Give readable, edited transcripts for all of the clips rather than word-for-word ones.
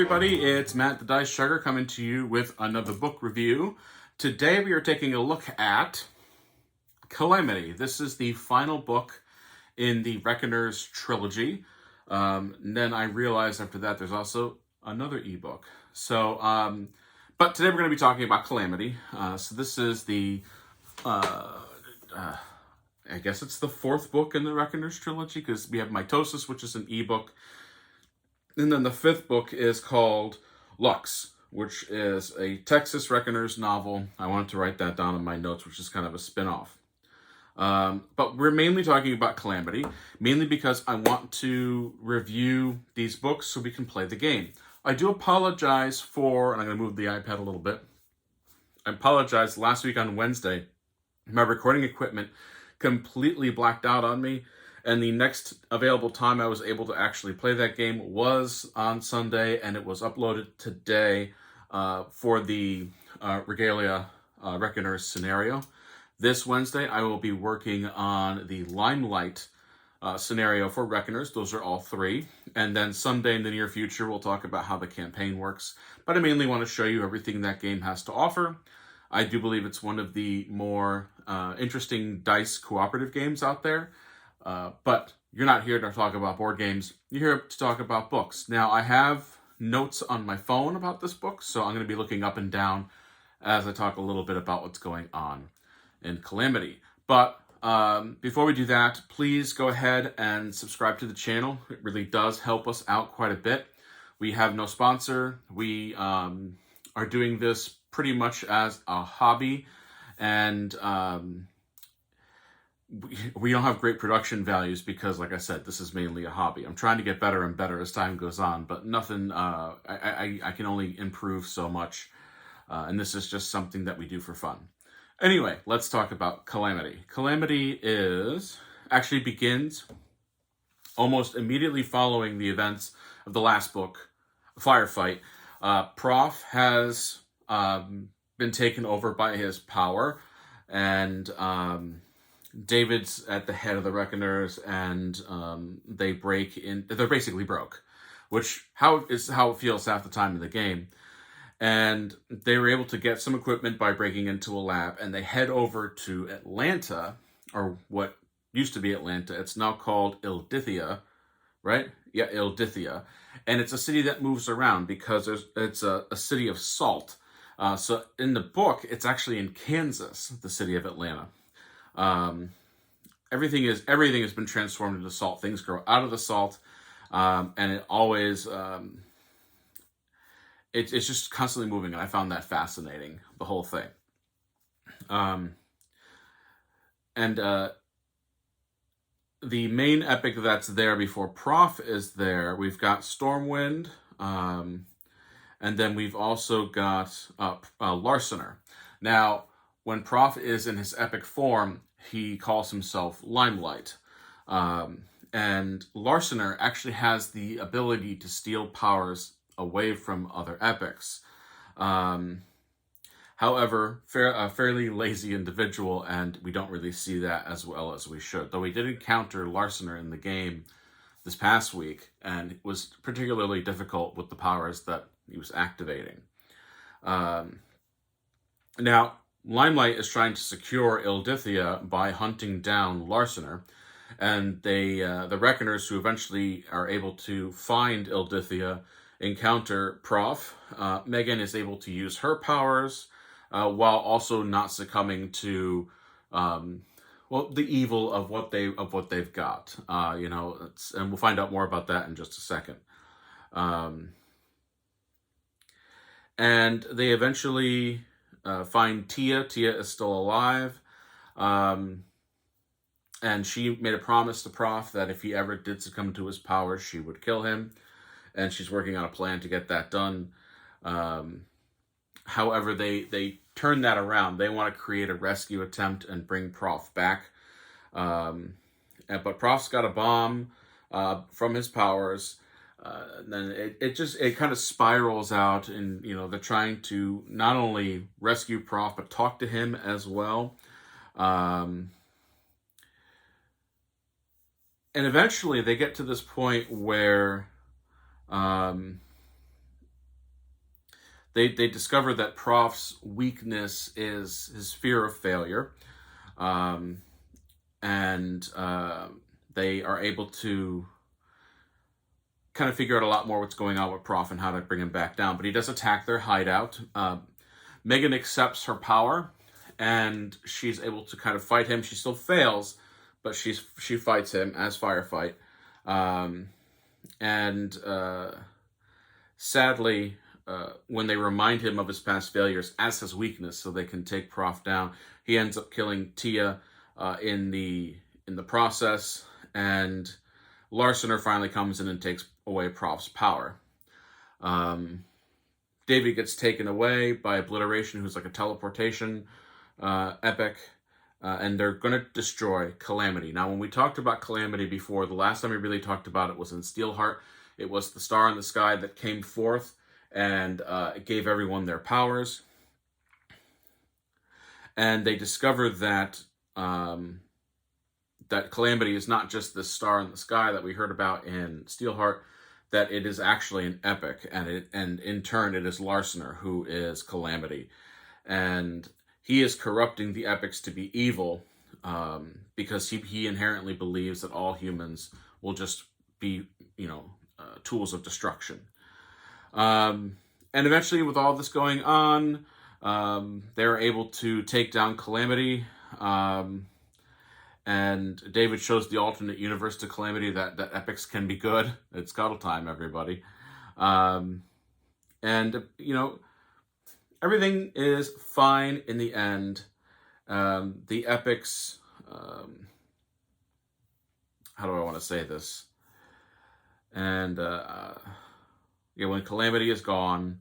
everybody, it's Matt the Dice Sugar coming to you with another book review. Today we are taking a look at Calamity. This is the final book in the Reckoners trilogy. And then I realized after that there's also another ebook. But today we're going to be talking about Calamity. So this is the, I guess it's the fourth book in the Reckoners trilogy, because we have Mitosis, which is an ebook. And then the fifth book is called Lux, which is a Texas Reckoners novel. I wanted to write that down in my notes, which is kind of a spin-off. But we're mainly talking about Calamity, mainly because I want to review these books so we can play the game. I do apologize for, and I'm going to move the iPad a little bit. I apologize, last week on Wednesday, my recording equipment completely blacked out on me. And the next available time I was able to actually play that game was on Sunday, and it was uploaded today for the Regalia Reckoners scenario. This Wednesday, I will be working on the Limelight scenario for Reckoners. Those are all three. And then Sunday in the near future, we'll talk about how the campaign works. But I mainly want to show you everything that game has to offer. I do believe it's one of the more interesting dice cooperative games out there. But you're not here to talk about board games. You're here to talk about books. Now, I have notes on my phone about this book, so I'm going to be looking up and down as I talk a little bit about what's going on in Calamity. But before we do that, please go ahead and subscribe to the channel. It really does help us out quite a bit. We have no sponsor. We are doing this pretty much as a hobby, and we don't have great production values because, like I said, this is mainly a hobby. I'm trying to get better and better as time goes on, but nothing, I can only improve so much, and this is just something that we do for fun. Anyway, let's talk about Calamity. Calamity actually begins almost immediately following the events of the last book, Firefight. Prof has been taken over by his power, and David's at the head of the Reckoners, and they break in. They're basically broke, which is how it feels half the time in the game. And they were able to get some equipment by breaking into a lab, and they head over to Atlanta, or what used to be Atlanta. It's now called Ildithia, right? Yeah, Ildithia. And it's a city that moves around because it's a city of salt. So in the book, it's actually in Kansas, the city of Atlanta. Everything has been transformed into salt. Things grow out of the salt, and it always it's just constantly moving, and I found that fascinating, the whole thing. The main epic that's there before Prof is there. We've got Stormwind, and then we've also got Larcener. Now, when Prof is in his epic form, he calls himself Limelight. And Larcener actually has the ability to steal powers away from other epics. However, a fairly lazy individual, and we don't really see that as well as we should. Though we did encounter Larcener in the game this past week, and it was particularly difficult with the powers that he was activating. Now, Limelight is trying to secure Ildithia by hunting down Larcener, and the Reckoners, who eventually are able to find Ildithia, encounter Prof. Megan is able to use her powers while also not succumbing to the evil of what they've got. And we'll find out more about that in just a second. And they eventually find Tia. Tia is still alive. And she made a promise to Prof that if he ever did succumb to his powers, she would kill him. And she's working on a plan to get that done. However, they turn that around. They want to create a rescue attempt and bring Prof back. But Prof's got a bomb from his powers. Then it kind of spirals out, and they're trying to not only rescue Prof but talk to him as well. And eventually they get to this point where they discover that Prof's weakness is his fear of failure. And they are able to kind of figure out a lot more what's going on with Prof and how to bring him back down. But he does attack their hideout. Megan accepts her power, and she's able to kind of fight him. She still fails, but she fights him as Firefight. Sadly, when they remind him of his past failures as his weakness so they can take Prof down, he ends up killing Tia in the process, and Larsener finally comes in and takes away Prof's power. David gets taken away by Obliteration, who's like a teleportation epic, and they're going to destroy Calamity. Now, when we talked about Calamity before, the last time we really talked about it was in Steelheart. It was the star in the sky that came forth, and it gave everyone their powers. And they discovered that that Calamity is not just this star in the sky that we heard about in Steelheart, that it is actually an epic, and in turn it is Larsener who is Calamity. And he is corrupting the epics to be evil because he inherently believes that all humans will just be, tools of destruction. And eventually, with all this going on, they're able to take down Calamity. And David shows the alternate universe to Calamity that epics can be good. It's cuddle time, everybody. Everything is fine in the end. The epics, how do I want to say this? And when Calamity is gone,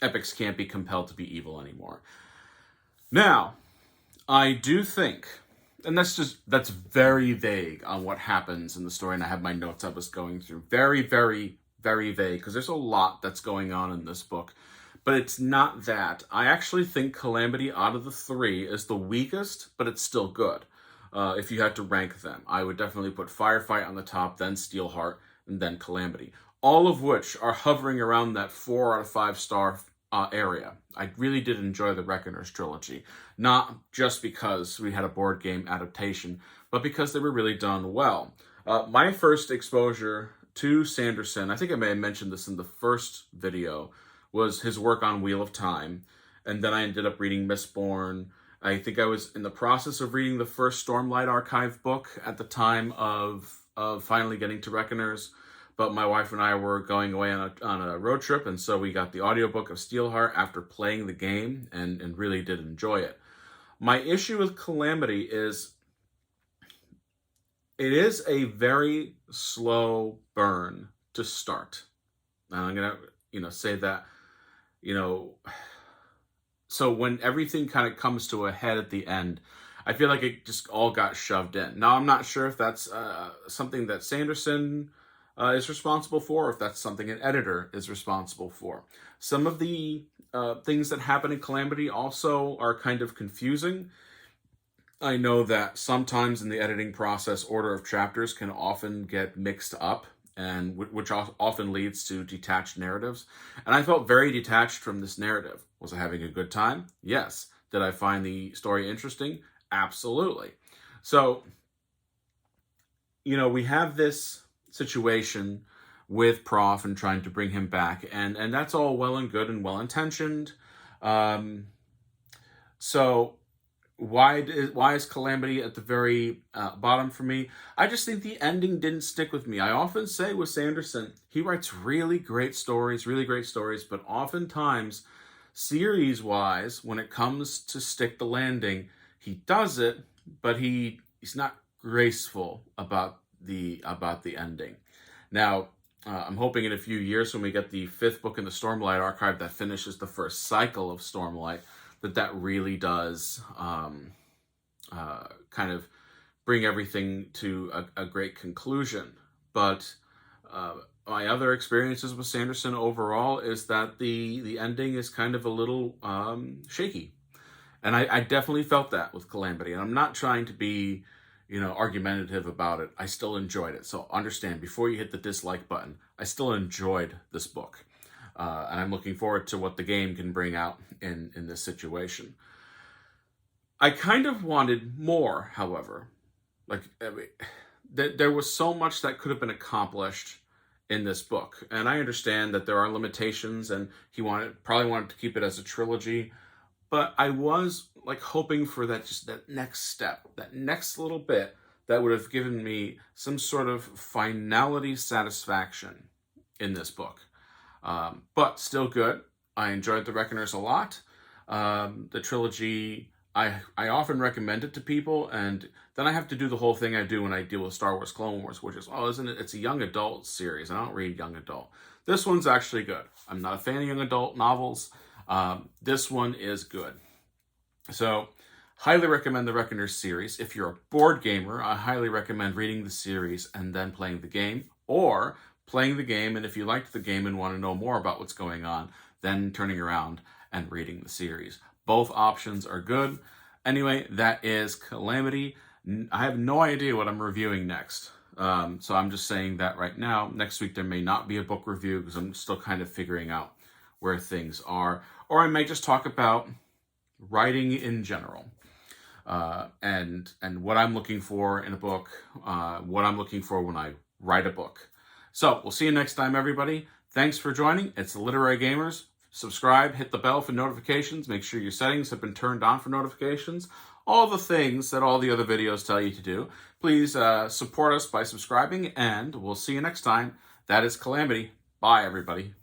epics can't be compelled to be evil anymore. Now, I do think, and that's very vague on what happens in the story, and I have my notes I was going through. Very, very, very vague, because there's a lot that's going on in this book. But it's not that. I actually think Calamity out of the three is the weakest, but it's still good. If you had to rank them, I would definitely put Firefight on the top, then Steelheart, and then Calamity. All of which are hovering around that 4 out of 5 star area. I really did enjoy the Reckoners trilogy. Not just because we had a board game adaptation, but because they were really done well. My first exposure to Sanderson, I think I may have mentioned this in the first video, was his work on Wheel of Time. And then I ended up reading Mistborn. I think I was in the process of reading the first Stormlight Archive book at the time of finally getting to Reckoners. But my wife and I were going away on a road trip, and so we got the audiobook of Steelheart after playing the game and really did enjoy it. My issue with Calamity is it is a very slow burn to start. And I'm going to, say that, so when everything kind of comes to a head at the end, I feel like it just all got shoved in. Now, I'm not sure if that's something that Sanderson is responsible for, or if that's something an editor is responsible for. Some of the things that happen in Calamity also are kind of confusing. I know that sometimes in the editing process, order of chapters can often get mixed up, and which often leads to detached narratives. And I felt very detached from this narrative. Was I having a good time? Yes. Did I find the story interesting? Absolutely. So, we have this situation with Prof and trying to bring him back, and that's all well and good and well intentioned. So why is Calamity at the very bottom for me? I just think the ending didn't stick with me. I often say with Sanderson, he writes really great stories, but oftentimes series wise, when it comes to stick the landing, he does it, but he's not graceful about the ending. Now, I'm hoping in a few years when we get the 5th book in the Stormlight Archive that finishes the first cycle of Stormlight, that really does kind of bring everything to a great conclusion. But my other experiences with Sanderson overall is that the ending is kind of a little shaky. And I definitely felt that with Calamity. And I'm not trying to be argumentative about it. I still enjoyed it. So understand, before you hit the dislike button, I still enjoyed this book. And I'm looking forward to what the game can bring out in this situation. I kind of wanted more, however. Like, I mean, there was so much that could have been accomplished in this book. And I understand that there are limitations, and he probably wanted to keep it as a trilogy. But I was like hoping for that next step, that next little bit that would have given me some sort of finality satisfaction in this book. But still good. I enjoyed The Reckoners a lot. The trilogy, I often recommend it to people, and then I have to do the whole thing I do when I deal with Star Wars Clone Wars, which is, isn't it? It's a young adult series. I don't read young adult. This one's actually good. I'm not a fan of young adult novels. This one is good. So, highly recommend the Reckoners series. If you're a board gamer, I highly recommend reading the series and then playing the game, or playing the game, and if you liked the game and want to know more about what's going on, then turning around and reading the series. Both options are good. Anyway, that is Calamity. I have no idea what I'm reviewing next. So I'm just saying that right now. Next week there may not be a book review because I'm still kind of figuring out where things are. Or I may just talk about writing in general. And what I'm looking for in a book, what I'm looking for when I write a book. So we'll see you next time, everybody. Thanks for joining. It's the Literary Gamers. Subscribe, hit the bell for notifications. Make sure your settings have been turned on for notifications. All the things that all the other videos tell you to do. Please support us by subscribing, and we'll see you next time. That is Calamity. Bye, everybody.